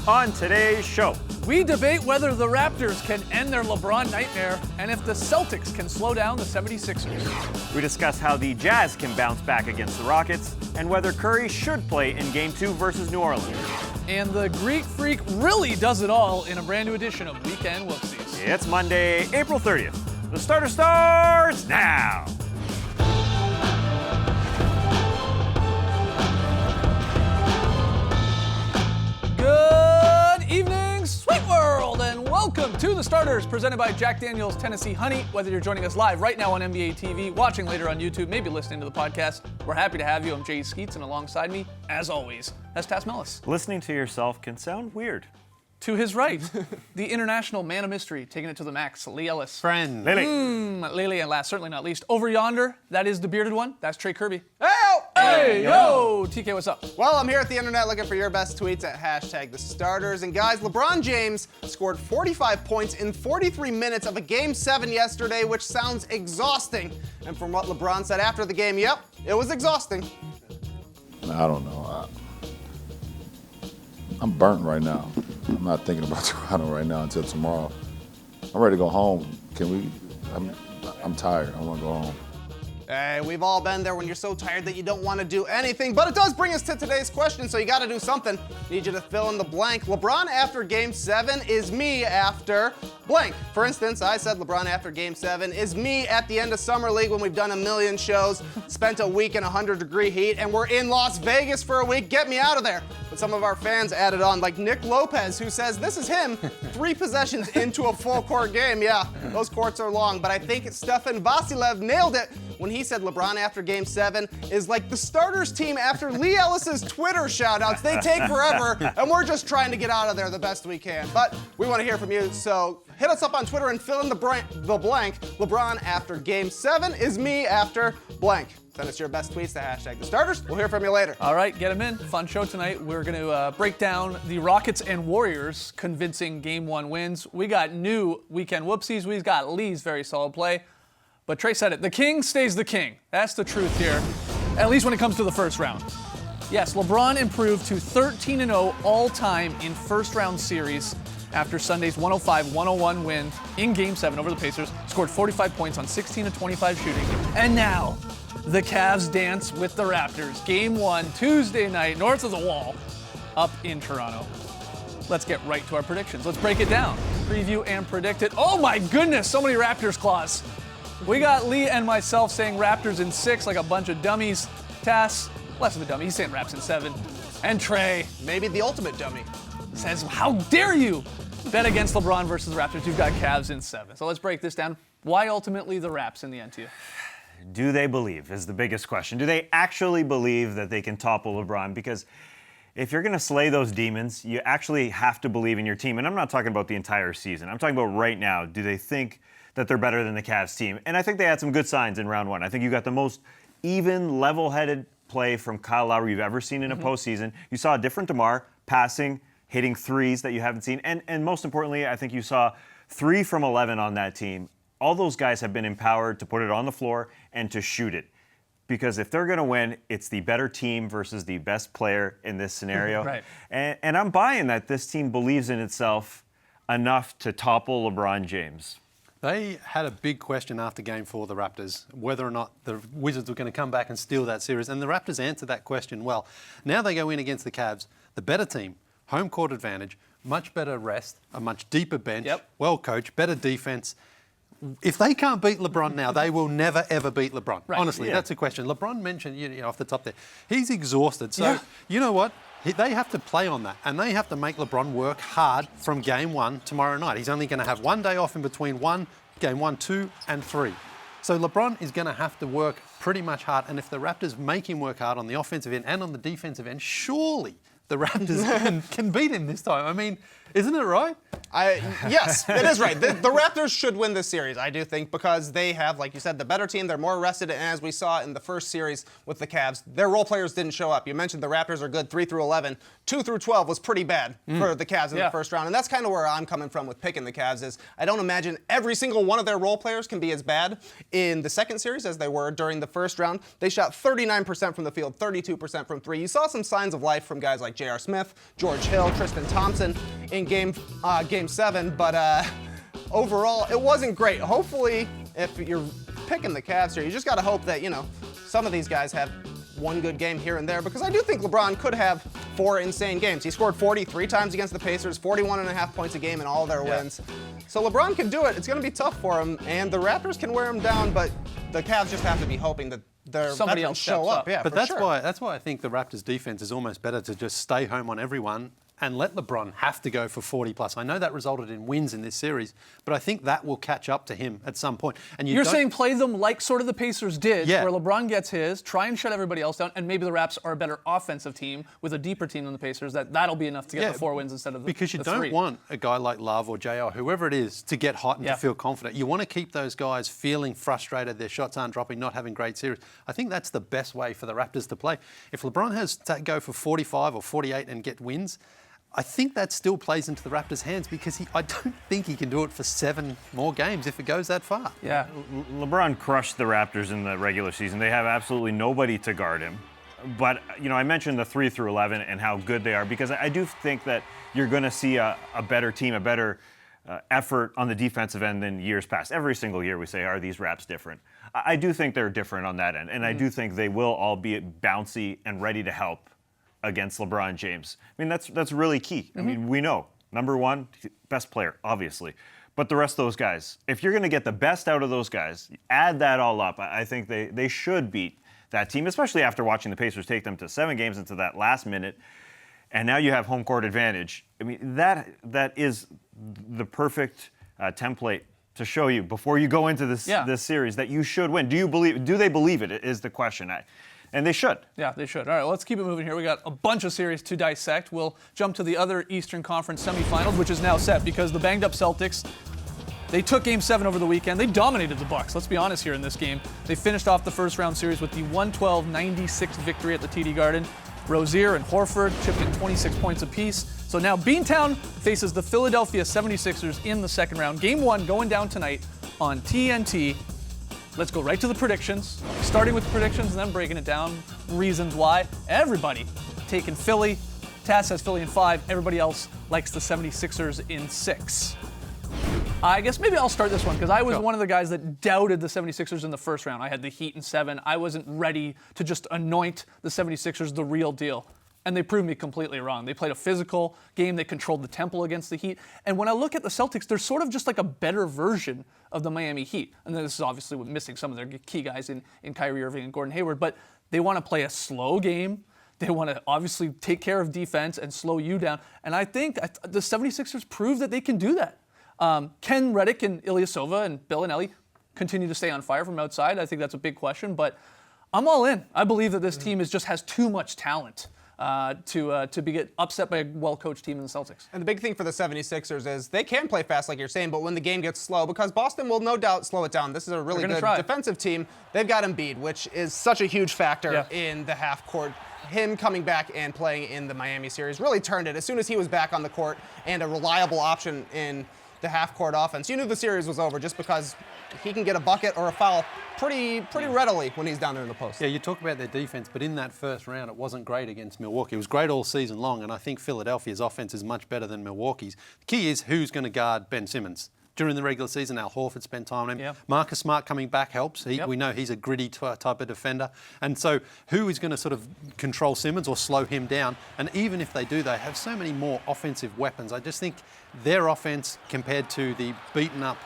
On today's show, we debate whether the Raptors can end their LeBron nightmare and if the Celtics can slow down the 76ers. We discuss how the Jazz can bounce back against the Rockets and whether Curry should play in Game 2 versus New Orleans. And the Greek Freak really does it all in a brand new edition of Weekend Whoopsies. It's Monday, April 30th. The starter starts now. Good evening, Sweet World, and welcome to The Starters, presented by Jack Daniel's Tennessee Honey. Whether you're joining us live right now on NBA TV, watching later on YouTube, maybe listening to the podcast, we're happy to have you. I'm Jay Skeets, and alongside me, as always, that's Tas Melis. Listening to yourself can sound weird. To his right, the international man of mystery, taking it to the max, Lee Ellis. Friend. Lily. Lily, and last, certainly not least, over yonder, that is the bearded one. That's Trey Kirby. Hey! Yo! TK, what's up? Well, I'm here at the internet looking for your best tweets at hashtag the starters. And guys, LeBron James scored 45 points in 43 minutes of a Game 7 yesterday, which sounds exhausting. And from what LeBron said after the game, yep, it was exhausting. I don't know. I'm burnt right now. I'm not thinking about Toronto right now until tomorrow. I'm ready to go home. I'm tired. I want to go home. Hey, we've all been there when you're so tired that you don't want to do anything, but it does bring us to today's question, so you got to do something. Need you to fill in the blank. LeBron after Game 7 is me after blank. For instance, I said LeBron after Game 7 is me at the end of Summer League when we've done a million shows, spent a week in 100-degree heat, and we're in Las Vegas for a week. Get me out of there. But some of our fans added on, like Nick Lopez, who says this is him 3 possessions into a full-court game. Yeah, those courts are long, but I think Stefan Vasilev nailed it when he said LeBron after Game 7 is like the starters team after Lee Ellis's Twitter shoutouts. They take forever, and we're just trying to get out of there the best we can. But we want to hear from you, so hit us up on Twitter and fill in the blank. LeBron after Game 7 is me after blank. Send us your best tweets to hashtag the starters. We'll hear from you later. All right, get them in. Fun show tonight. We're going to break down the Rockets and Warriors convincing Game 1 wins. We got new Weekend Whoopsies. We've got Lee's very solid play. But Trey said it. The king stays the king. That's the truth here, at least when it comes to the first round. Yes, LeBron improved to 13-0 all-time in first-round series after Sunday's 105-101 win in Game 7 over the Pacers. Scored 45 points on 16 of 25 shooting. And now, the Cavs dance with the Raptors. Game 1, Tuesday night, north of the wall, up in Toronto. Let's get right to our predictions. Let's break it down. Preview and predict it. Oh my goodness, so many Raptors claws. We got Lee and myself saying Raptors in 6 like a bunch of dummies. Tas, less of a dummy, he's saying Raps in 7. And Trey, Maybe the ultimate dummy. says, how dare you bet against LeBron versus the Raptors? You've got Cavs in 7. So let's break this down. Why ultimately the Raps in the end to you? Do they believe is the biggest question. Do they actually believe that they can topple LeBron? Because if you're going to slay those demons, you actually have to believe in your team. And I'm not talking about the entire season. I'm talking about right now. Do they think that they're better than the Cavs team? And I think they had some good signs in round 1. I think you got the most even, level-headed play from Kyle Lowry you've ever seen in a postseason. You saw a different DeMar passing, hitting threes that you haven't seen. And most importantly, I think you saw 3 from 11 on that team. All those guys have been empowered to put it on the floor and to shoot it. Because if they're going to win, it's the better team versus the best player in this scenario. Right. And I'm buying that this team believes in itself enough to topple LeBron James. They had a big question after Game 4, the Raptors, whether or not the Wizards were going to come back and steal that series. And the Raptors answered that question well. Now they go in against the Cavs, the better team, home court advantage, much better rest, a much deeper bench, well coached, better defense. If they can't beat LeBron now, they will never, ever beat LeBron. Right. Honestly, Yeah. that's a question. LeBron mentioned, off the top there, he's exhausted. So, you know what? They have to play on that, and they have to make LeBron work hard from Game 1 tomorrow night. He's only going to have one day off in between Game 1, 2, and 3. So LeBron is going to have to work pretty much hard, and if the Raptors make him work hard on the offensive end and on the defensive end, surely the Raptors can beat him this time. I mean, isn't it right? Yes, it is right. The Raptors should win this series, I do think, because they have, like you said, the better team. They're more rested, and as we saw in the first series with the Cavs, their role players didn't show up. You mentioned the Raptors are good 3 through 11. 2 through 12 was pretty bad for the Cavs in the first round, and that's kind of where I'm coming from with picking the Cavs is I don't imagine every single one of their role players can be as bad in the second series as they were during the first round. They shot 39% from the field, 32% from 3. You saw some signs of life from guys like like J.R. Smith, George Hill, Tristan Thompson in game 7, but overall, it wasn't great. Hopefully, if you're picking the Cavs here, you just got to hope that, some of these guys have one good game here and there, because I do think LeBron could have 4 insane games. He scored 43 times against the Pacers, 41.5 points a game in all their wins. So LeBron can do it. It's going to be tough for him, and the Raptors can wear him down, but the Cavs just have to be hoping that their Somebody veterans else show steps up. up. Yeah, But for that's sure. that's why I think the Raptors defense is almost better to just stay home on everyone and let LeBron have to go for 40 plus. I know that resulted in wins in this series, but I think that will catch up to him at some point. And You're don't- saying play them like sort of the Pacers did, Yeah. where LeBron gets his, try and shut everybody else down, and maybe the Raps are a better offensive team with a deeper team than the Pacers. That'll be enough to get the 4 wins instead of the because you the don't 3. want a guy like Love or JR, whoever it is, to get hot and Yeah. to feel confident. You want to keep those guys feeling frustrated, their shots aren't dropping, not having great series. I think that's the best way for the Raptors to play. If LeBron has to go for 45 or 48 and get wins, I think that still plays into the Raptors' hands because I don't think he can do it for 7 more games if it goes that far. Yeah. LeBron crushed the Raptors in the regular season. They have absolutely nobody to guard him. But, I mentioned the 3 through 11 and how good they are because I do think that you're going to see a better team, a better effort on the defensive end than years past. Every single year we say, are these Raps different? I do think they're different on that end. And I do think they will all be bouncy and ready to help against LeBron James. I mean, that's really key. I mean, we know, number one, best player, obviously. But the rest of those guys, if you're going to get the best out of those guys, add that all up, I think they should beat that team, especially after watching the Pacers take them to 7 games into that last minute. And now you have home court advantage. I mean, that is the perfect template to show you before you go into this series that you should win. Do they believe it is the question. And they should. Yeah, they should. All right, well, let's keep it moving here. We got a bunch of series to dissect. We'll jump to the other Eastern Conference semifinals, which is now set because the banged-up Celtics, they took Game 7 over the weekend. They dominated the Bucks. Let's be honest here in this game. They finished off the first-round series with the 112-96 victory at the TD Garden. Rozier and Horford chipped in 26 points apiece. So now Beantown faces the Philadelphia 76ers in the second round. Game 1 going down tonight on TNT. Let's go right to the predictions, starting with predictions and then breaking it down, reasons why. Everybody taking Philly. Taz says Philly in 5. Everybody else likes the 76ers in 6. I guess maybe I'll start this one because I was one of the guys that doubted the 76ers in the first round. I had the Heat in 7. I wasn't ready to just anoint the 76ers the real deal. And they proved me completely wrong. They played a physical game. They controlled the tempo against the Heat. And when I look at the Celtics, they're sort of just like a better version of the Miami Heat. And this is obviously missing some of their key guys in Kyrie Irving and Gordon Hayward. But they want to play a slow game. They want to obviously take care of defense and slow you down. And I think the 76ers prove that they can do that. Can Redick and Ilyasova and Bellinelli continue to stay on fire from outside? I think that's a big question. But I'm all in. I believe that this team just has too much talent to get upset by a well-coached team in the Celtics. And the big thing for the 76ers is they can play fast like you're saying, but when the game gets slow, because Boston will no doubt slow it down. This is a really good defensive team. They've got Embiid, which is such a huge factor in the half court. Him coming back and playing in the Miami series really turned it. As soon as he was back on the court and a reliable option in the half-court offense, you knew the series was over just because he can get a bucket or a foul pretty readily when he's down there in the post. Yeah, you talk about their defense, but in that first round, it wasn't great against Milwaukee. It was great all season long, and I think Philadelphia's offense is much better than Milwaukee's. The key is who's going to guard Ben Simmons. During the regular season, Al Horford spent time on him. Yep. Marcus Smart coming back helps. We know he's a gritty type of defender. And so who is going to sort of control Simmons or slow him down? And even if they do, they have so many more offensive weapons. I just think their offense compared to the beaten-up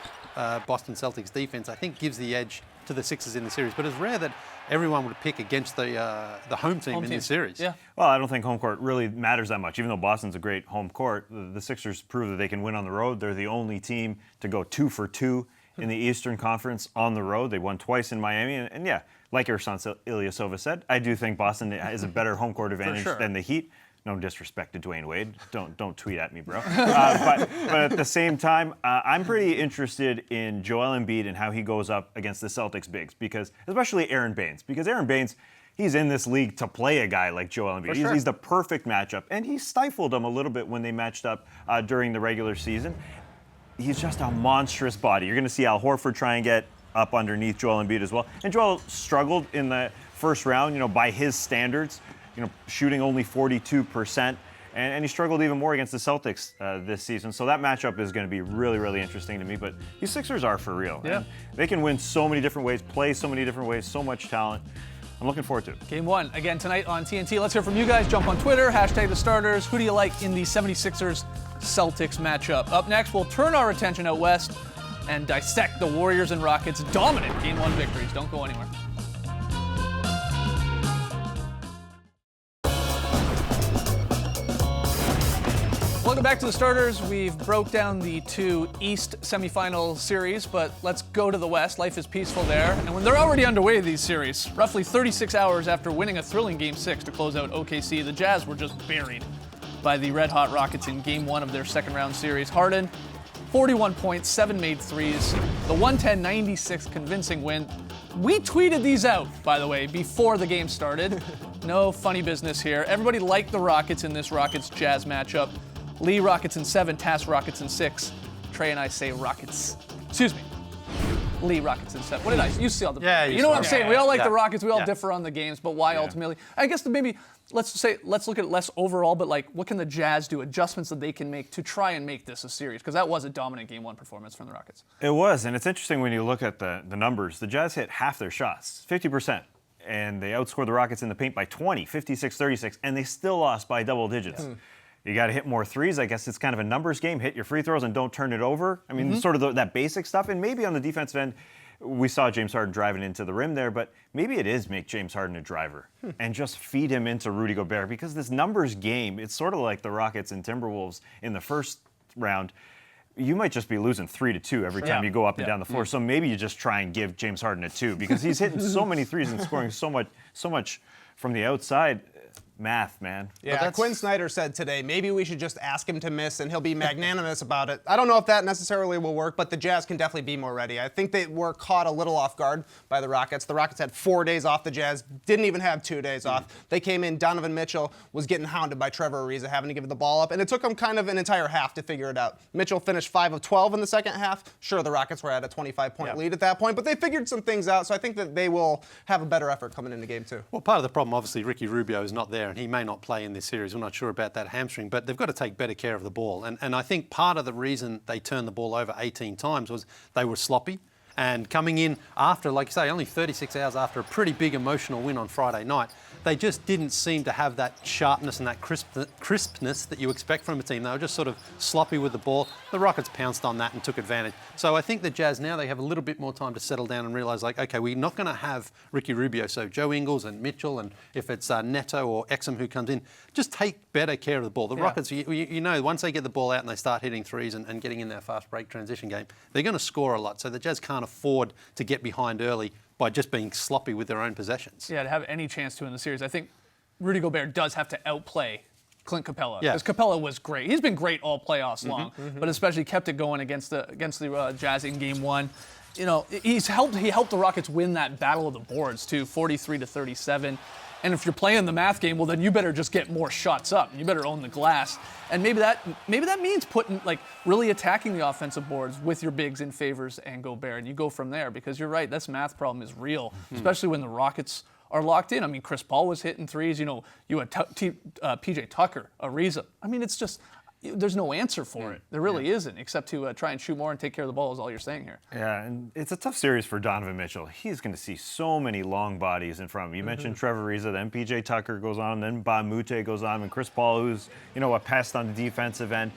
Boston Celtics defense, I think gives the edge to the Sixers in the series. But it's rare that everyone would pick against the home team in this series. Yeah. Well, I don't think home court really matters that much. Even though Boston's a great home court, the Sixers prove that they can win on the road. They're the only team to go 2 for 2 in the Eastern Conference on the road. They won twice in Miami. And yeah, like Ersan Ilyasova said, I do think Boston is a better home court advantage than the Heat. No disrespect to Dwayne Wade. Don't tweet at me, bro. But at the same time, I'm pretty interested in Joel Embiid and how he goes up against the Celtics bigs, because especially Aaron Baines. Because Aaron Baines, he's in this league to play a guy like Joel Embiid. He's the perfect matchup. And he stifled him a little bit when they matched up during the regular season. He's just a monstrous body. You're going to see Al Horford try and get up underneath Joel Embiid as well. And Joel struggled in the first round, by his standards. shooting only 42%. And he struggled even more against the Celtics this season. So that matchup is going to be really, really interesting to me. But these Sixers are for real. Yeah. And they can win so many different ways, play so many different ways, so much talent. I'm looking forward to it. Game 1, again tonight on TNT. Let's hear from you guys. Jump on Twitter, hashtag the starters. Who do you like in the 76ers Celtics matchup? Up next, we'll turn our attention out west and dissect the Warriors and Rockets' dominant Game 1 victories. Don't go anywhere. Welcome back to the starters. We've broke down the 2 East semifinal series, but let's go to the West. Life is peaceful there. And when they're already underway, these series, roughly 36 hours after winning a thrilling Game 6 to close out OKC, the Jazz were just buried by the red hot Rockets in Game 1 of their second round series. Harden, 41 points, 7 made threes, the 110-96 convincing win. We tweeted these out, by the way, before the game started. No funny business here. Everybody liked the Rockets in this Rockets-Jazz matchup. Lee, Rockets in 7, Tass, Rockets in 6. Trey and I say Rockets. Excuse me. Lee, Rockets in 7. What did I say? You see all the. Yeah, you know what I'm saying? We all like the Rockets. We all Yeah. differ on the games, but why ultimately? I guess maybe let's look at it less overall, but like what can the Jazz do? Adjustments that they can make to try and make this a series, because that was a dominant Game 1 performance from the Rockets. It was, and it's interesting when you look at the numbers. The Jazz hit half their shots, 50%, and they outscored the Rockets in the paint by 20, 56-36, and they still lost by double digits. You got to hit more threes. I guess it's kind of a numbers game. Hit your free throws and don't turn it over. I mean, sort of that basic stuff. And maybe on the defensive end, we saw James Harden driving into the rim there, but maybe it is make James Harden a driver and just feed him into Rudy Gobert, because this numbers game, it's sort of like the Rockets and Timberwolves in the first round. You might just be losing 3-2 every time you go up and down the floor. So maybe you just try and give James Harden a 2, because he's hitting so many threes and scoring so much from the outside. Math, man. Yeah, Quinn Snyder said today, maybe we should just ask him to miss and he'll be magnanimous about it. I don't know if that necessarily will work, but the Jazz can definitely be more ready. I think they were caught a little off guard by the Rockets. The Rockets had 4 days off. The Jazz didn't even have 2 days off. They came in, Donovan Mitchell was getting hounded by Trevor Ariza, having to give the ball up, and it took them kind of an entire half to figure it out. Mitchell finished 5 of 12 in the second half. Sure, the Rockets were at a 25-point lead at that point, but they figured some things out, so I think that they will have a better effort coming into Game 2. Well, part of the problem, obviously, Ricky Rubio is not there, and he may not play in this series. We're not sure about that hamstring, but they've got to take better care of the ball. And I think part of the reason they turned the ball over 18 times was they were sloppy. And coming in after, like you say, only 36 hours after a pretty big emotional win on Friday night, they just didn't seem to have that sharpness and that crispness that you expect from a team. They were just sort of sloppy with the ball. The Rockets pounced on that and took advantage. So I think the Jazz now, they have a little bit more time to settle down and realise, like, okay, we're not going to have Ricky Rubio. So Joe Ingles and Mitchell, and if it's Neto or Exum who comes in, just take better care of the ball. The Rockets, you know, once they get the ball out and they start hitting threes and getting in their fast break transition game, they're going to score a lot. So the Jazz can't afford to get behind early by just being sloppy with their own possessions. Yeah, to have any chance to in the series. I think Rudy Gobert does have to outplay Clint Capella. Yeah. Because Capella was great. He's been great all playoffs long, but especially kept it going against the Jazz in Game 1. You know, he helped the Rockets win that battle of the boards too, 43-37. And if you're playing the math game, well, then you better just get more shots up. You better own the glass. And maybe that means putting, like, really attacking the offensive boards with your bigs in Favors and Gobert. And you go from there, because you're right, this math problem is real, especially when the Rockets are locked in. I mean, Chris Paul was hitting threes. You know, you had PJ Tucker, Ariza. I mean, it's just, there's no answer for it. There really isn't, except to try and shoot more and take care of the ball is all you're saying here. Yeah, and it's a tough series for Donovan Mitchell. He's going to see so many long bodies in front of him. You mentioned Trevor Ariza, then PJ Tucker goes on, then Ba Mute goes on, and Chris Paul, who's, you know, a pest on the defensive end.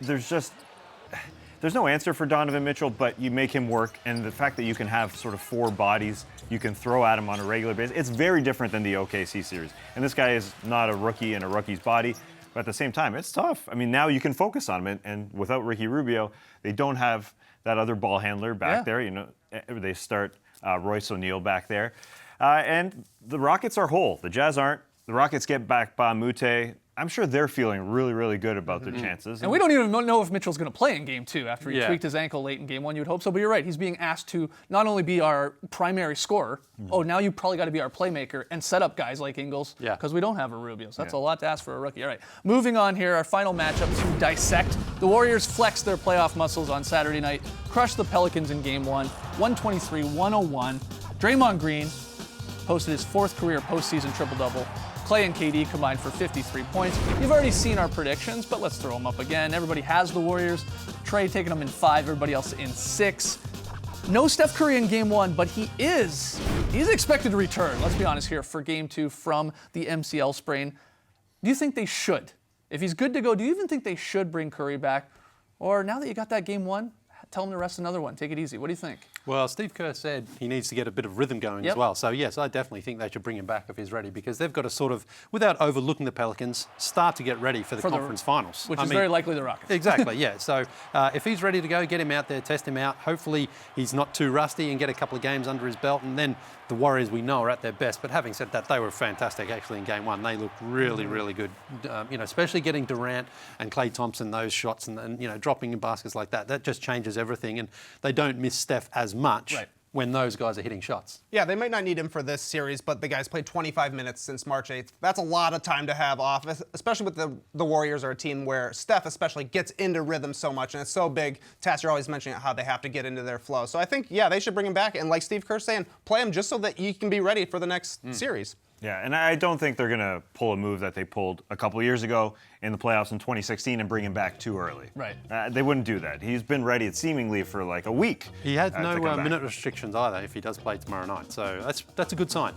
There's no answer for Donovan Mitchell, but you make him work, and the fact that you can have sort of 4 bodies you can throw at him on a regular basis, it's very different than the OKC series. And this guy is not a rookie in a rookie's body. But at the same time, it's tough. I mean, now you can focus on him, and without Ricky Rubio, they don't have that other ball handler back there. You know, they start Royce O'Neal back there, and the Rockets are whole. The Jazz aren't. The Rockets get back Ba Mute. I'm sure they're feeling really, really good about their chances. And we don't even know if Mitchell's going to play in Game 2 after he tweaked his ankle late in Game 1. You would hope so, but you're right. He's being asked to not only be our primary scorer, now you probably got to be our playmaker and set up guys like Ingles, because we don't have a Rubio. So that's a lot to ask for a rookie. All right, moving on here, our final matchup to dissect. The Warriors flexed their playoff muscles on Saturday night, crushed the Pelicans in Game 1, 123-101. Draymond Green posted his 4th career postseason triple-double. Clay and KD combined for 53 points. You've already seen our predictions, but let's throw them up again. Everybody has the Warriors. Trey taking them in 5, everybody else in 6. No Steph Curry in game 1, but he's expected to return, let's be honest here, for game 2 from the MCL sprain. Do you think they should? If he's good to go, do you even think they should bring Curry back? Or now that you got that game 1, tell him to rest another one. Take it easy. What do you think? Well, Steve Kerr said he needs to get a bit of rhythm going as well. So, yes, I definitely think they should bring him back if he's ready because they've got to sort of, without overlooking the Pelicans, start to get ready for the conference finals. Which is very likely the Rockets. Exactly, yeah. So if he's ready to go, get him out there, test him out. Hopefully he's not too rusty and get a couple of games under his belt. And then the Warriors, we know, are at their best. But having said that, they were fantastic actually in game 1. They looked really, really good. Especially getting Durant and Klay Thompson those shots and dropping in baskets like that. That just changes everything. And they don't miss Steph as much. Right. When those guys are hitting shots. Yeah, they might not need him for this series, but the guy's played 25 minutes since March 8th. That's a lot of time to have off, especially with the Warriors are a team where Steph especially gets into rhythm so much, and it's so big. Tass, you're always mentioning how they have to get into their flow. So I think, yeah, they should bring him back, and like Steve Kerr's saying, play him just so that you can be ready for the next series. Yeah, and I don't think they're going to pull a move that they pulled a couple of years ago in the playoffs in 2016 and bring him back too early. Right. They wouldn't do that. He's been ready seemingly for like a week. He has to no come back. minute restrictions either if he does play tomorrow night. So that's a good sign.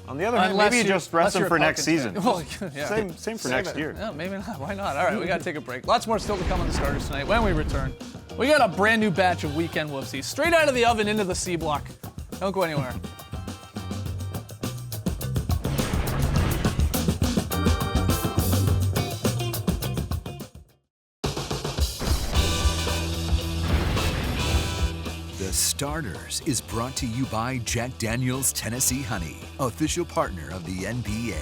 On the other hand, Unless maybe you- just rest him unless for you're a next Pelicans season. fan. Well, yeah. Same for next year. Yeah, maybe not. Why not? All right, we got to take a break. Lots more still to come on the starters tonight. When we return, we got a brand new batch of weekend whoopsies straight out of the oven into the C block. Don't go anywhere. The Starters is brought to you by Jack Daniel's Tennessee Honey, official partner of the NBA.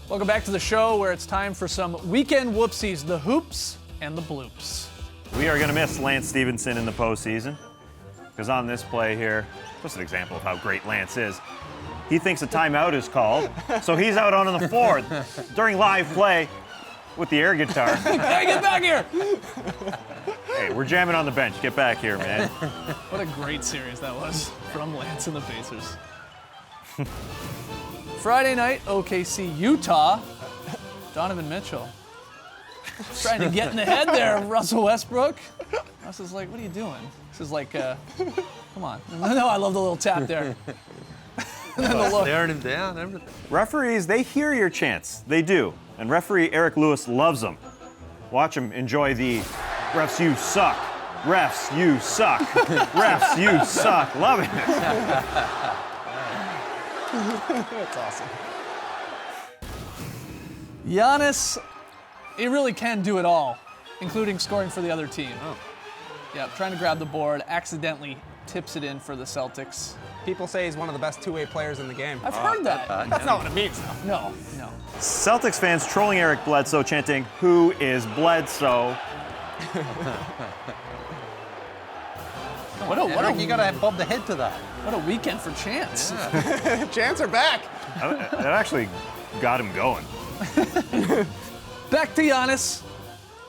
Welcome back to the show where it's time for some weekend whoopsies, the hoops and the bloops. We are going to miss Lance Stevenson in the postseason because on this play here, just an example of how great Lance is, he thinks a timeout is called, so he's out on the floor during live play with the air guitar. Hey, get back here! Hey, we're jamming on the bench. Get back here, man. What a great series that was from Lance and the Pacers. Friday night, OKC, Utah. Donovan Mitchell. Trying to get in the head there of Russell Westbrook. Russ is like, what are you doing? This is like, come on. No, I love the little tap there. And then the look. Staring him down, everything. Referees, they hear your chants. They do. And referee Eric Lewis loves them. Watch him enjoy the refs, you suck. Refs, you suck. Refs, you suck. Love it. That's awesome. Giannis, he really can do it all, including scoring for the other team. Oh. Yeah, trying to grab the board, accidentally tips it in for the Celtics. People say he's one of the best two-way players in the game. I've heard that. That's not what it means, though. No. Celtics fans trolling Eric Bledsoe, chanting, "Who is Bledsoe?" What You got to bob the head to that. a weekend for Chance. Chants are back. That actually got him going. Back to Giannis,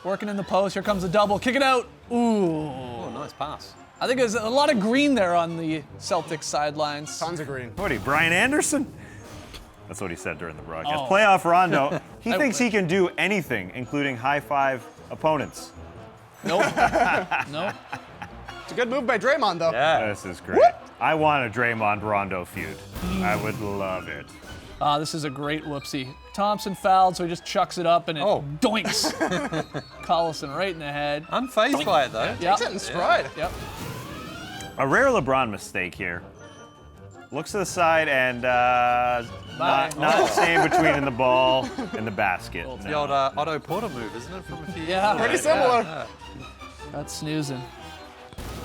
working in the post. Here comes a double. Kick it out. Ooh. Oh, nice pass. I think there's a lot of green there on the Celtics sidelines. Tons of green. What are you, Brian Anderson? That's what he said during the broadcast. Oh. Playoff Rondo, he thinks he can do anything, including high-five opponents. Nope. Nope. It's a good move by Draymond, though. Yeah. This is great. I want a Draymond Rondo feud. I would love it. This is a great whoopsie. Thompson fouled, so he just chucks it up and it doinks. Collison right in the head. Unfazed by it, though. Yep. Takes it in stride. Yep. A rare LeBron mistake here. Looks to the side and not staying between the ball and the basket. It's the No. old Otto Porter move, isn't it, from a few years Yeah. ago? Pretty similar. That's snoozing.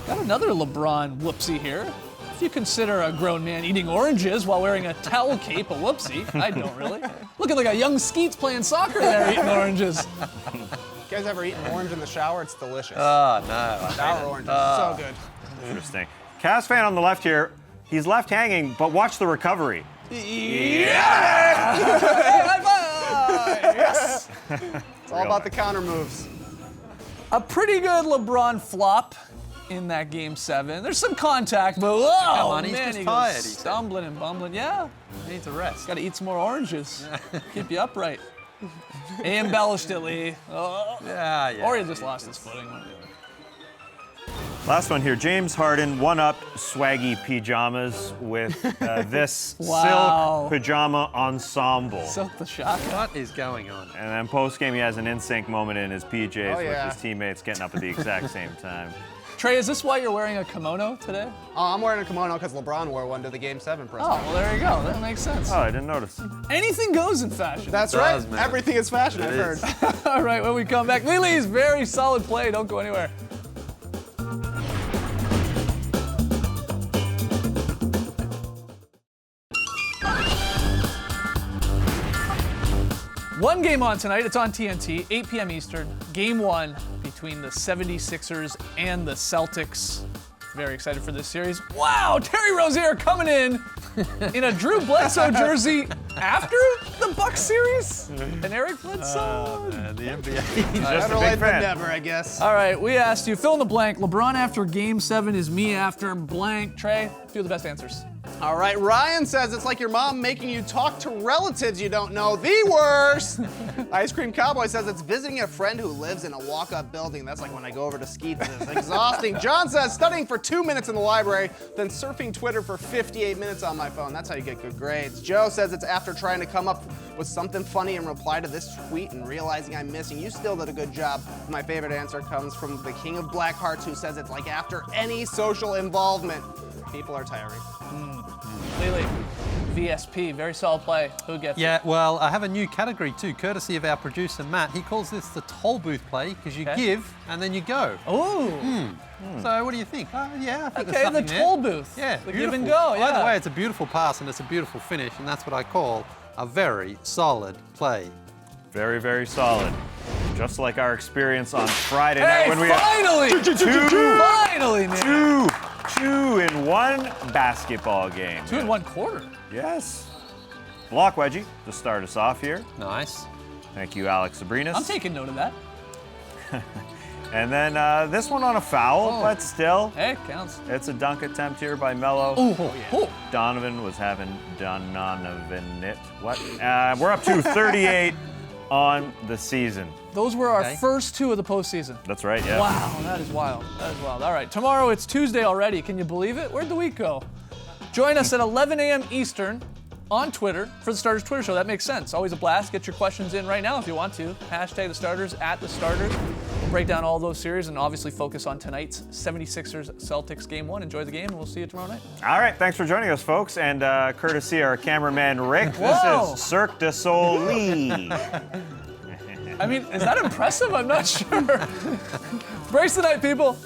Got another LeBron whoopsie here. If you consider a grown man eating oranges while wearing a towel cape a whoopsie, I don't really. Looking like a young Skeets playing soccer there eating oranges. You guys ever eaten orange in the shower? It's delicious. Oh, no. Sour oranges. So good. Interesting. Cavs fan on the left here. He's left hanging, but watch the recovery. High five! Yes! It's all about the counter moves. A pretty good LeBron flop. in that Game 7. There's some contact, but whoa, Come on, he's man, just he tired, goes he said. stumbling and bumbling. Yeah, He needs a rest. got to eat some more oranges. Keep you upright. He embellished it, Lee. Oh. Yeah. Or he just lost his footing. Last one here. James Harden, one-up swaggy pajamas with this Wow. silk pajama ensemble. Silk the shotgun. What is going on? And then post-game, he has an in-sync moment in his PJs Oh, yeah. with his teammates getting up at the exact same time. Trey, is this why you're wearing a kimono today? I'm wearing a kimono because LeBron wore one to the Game 7 press. Oh, well, there you go. That makes sense. Oh, I didn't notice. Anything goes in fashion. That's It right. does, man. Everything is fashion, I've heard. All right, when we come back, Lily's very solid play. Don't go anywhere. One game on tonight. It's on TNT, 8 p.m. Eastern. Game 1 between the 76ers and the Celtics. Very excited for this series. Wow, Terry Rozier coming in a Drew Bledsoe jersey after the Bucks series. And Eric Bledsoe. And the NBA. Just Never a late big but fan. never, I guess. All right, we asked you, fill in the blank. LeBron after Game 7 is me after blank. Trey, a few of the best answers. All right, Ryan says it's like your mom making you talk to relatives you don't know. The worst. Ice Cream Cowboy says it's visiting a friend who lives in a walk-up building. That's like when I go over to Skeets. It's exhausting. John says studying for 2 minutes in the library, then surfing Twitter for 58 minutes on my phone. That's how you get good grades. Joe says it's after trying to come up with something funny in reply to this tweet and realizing I'm missing. You still did a good job. My favorite answer comes from the King of Black Hearts, who says it's like after any social involvement. People are tiring. Lily, VSP, very solid play. Who gets it? Yeah, well, I have a new category too, courtesy of our producer Matt. He calls this the toll booth play because you Okay. give and then you go. Ooh. So what do you think? Yeah, I think there's Okay, the something there. toll booth. Yeah, The beautiful. give and go, yeah. Either way, it's a beautiful pass and it's a beautiful finish, and that's what I call a very solid play. Very, very solid. Just like our experience on Friday night Hey, when we finally! Finally, man. two in one basketball game. 2 in 1 quarter. Yes. Block wedgie to start us off here. Nice. Thank you, Alex Sabrinas. I'm taking note of that. And then this one on a foul, but still, Hey, counts. it's a dunk attempt here by Melo. Oh, Donovan was having Donovan it. What? We're up to 38 on the season. those were our Okay. first 2 of the postseason. That's right, yeah. Wow, that is wild. That is wild. All right, tomorrow it's Tuesday already. Can you believe it? Where'd the week go? Join us at 11 a.m. Eastern on Twitter for the Starters Twitter show. That makes sense. Always a blast. Get your questions in right now if you want to. Hashtag the Starters, @the_Starters. We'll break down all those series and obviously focus on tonight's 76ers Celtics Game 1. Enjoy the game, and we'll see you tomorrow night. All right, thanks for joining us, folks. And courtesy our cameraman, Rick, Whoa. this is Cirque du Soleil. I mean, is that impressive? I'm not sure. Brace the night, people.